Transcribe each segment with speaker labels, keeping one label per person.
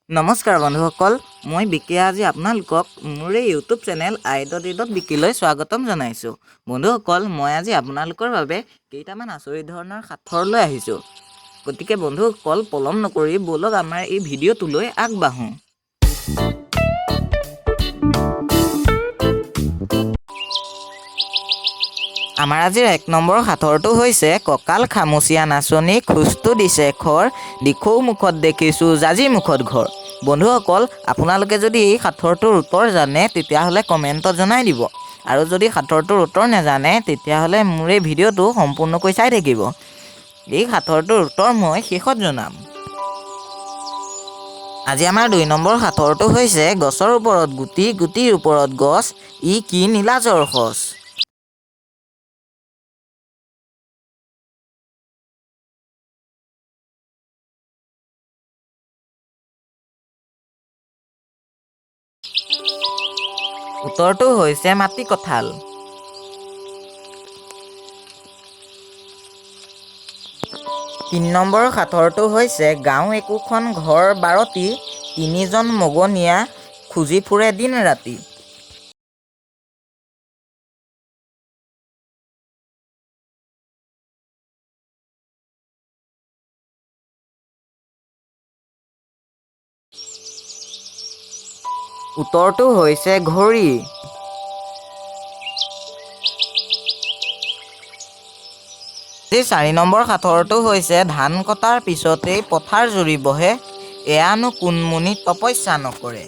Speaker 1: নমস্কাৰ বন্ধুসকল, মই বিকে আজি আপোনালোকক মোৰ এই ইউটিউব চেনেল i.e.বিকিলৈ স্বাগতম জনাইছোঁ। বন্ধুসকল, মই আজি আপোনালোকৰ বাবে কেইটামান আচৰিত ধৰণৰ সাঁথৰ লৈ আহিছোঁ। গতিকে বন্ধুসকল, পলম নকৰি ব'লক আমাৰ এই ভিডিঅ'টোলৈ আগবাঢ়োঁ। আমাৰ আজিৰ ১ নম্বৰ সাঁথৰটো হৈছে কঁকাল খামুচীয়া নাচনী খোজটো দিছে খৰ, দিখৌ মুখত দেখিছোঁ জাজি মুখত ঘৰ। বন্ধুসকল, আপোনালোকে যদি এই সাঁথৰটোৰ উত্তৰ জানে তেতিয়াহ'লে কমেণ্টত জনাই দিব, আৰু যদি সাঁথৰটোৰ উত্তৰ নাজানে তেতিয়াহ'লে মোৰ এই ভিডিঅ'টো সম্পূৰ্ণকৈ চাই থাকিব। এই সাঁথৰটোৰ উত্তৰ মই শেষত জনাম। আজি আমাৰ ২ নম্বৰ সাঁথৰটো হৈছে গছৰ ওপৰত গুটি, গুটিৰ ওপৰত গছ, ই কি নীলাজৰ সঁচ। উত্তৰটো হৈছে মাটি কঁঠাল। ৩ নম্বৰ সাঁথৰটো হৈছে গাঁও একোখন ঘৰ ১২টি, ৩জন মগনীয়া খুজি ফুৰে দিন ৰাতি। উত্তৰটো হৈছে ঘড়ী। আজি ৪ নম্বৰ সাঁথৰটো হৈছে ধান কটাৰ পিছতেই পথাৰ জুৰি বহে, এয়ানো কোন মুনি তপস্যা নকৰে।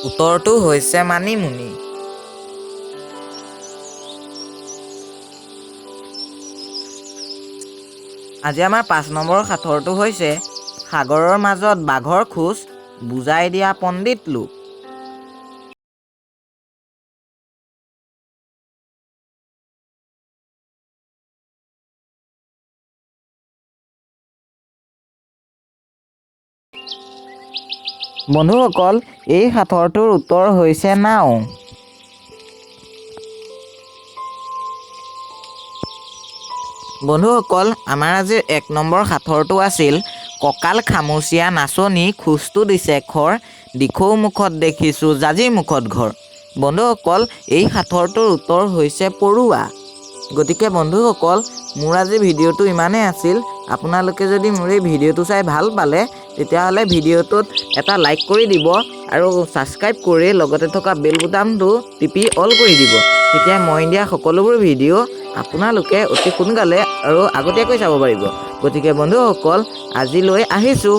Speaker 1: উত্তৰটো হৈছে মানিমুনি। আজি আমাৰ ৫ নম্বৰ সাঁথৰটো হৈছে সাগৰৰ মাজত বাঘৰ খোজ, বুজাই দিয়া পণ্ডিত লোক। বন্ধুসকল, এই সাঁথৰটোৰ উত্তৰ হৈছে নাও। বন্ধুসকল, আমাৰ আজিৰ ১ নম্বৰ সাঁথৰটো আছিল কঁকাল খামুচীয়া নাচনী খোজটো দিছে খৰ, দিখৌ মুখত দেখিছোঁ জাজি মুখত ঘৰ। বন্ধুসকল, এই সাঁথৰটোৰ উত্তৰ হৈছে পৰুৱা। গতিকে বন্ধুসকল, মোৰ আজি ভিডিঅ'টো ইমানেই আছিল। আপোনালোকে যদি মোৰ এই ভিডিঅ'টো চাই ভাল পালে তেতিয়াহ'লে ভিডিঅ'টোত এটা লাইক কৰি দিব আৰু ছাবস্ক্ৰাইব কৰি লগতে থকা বেল বুটামটো টিপি অল কৰি দিব। তেতিয়া মই দিয়া সকলোবোৰ ভিডিঅ' আপোনালোকে অতি সোনকালে আৰু আগতীয়াকৈ চাব পাৰিব। গতিকে বন্ধুসকল, আজিলৈ আহিছোঁ।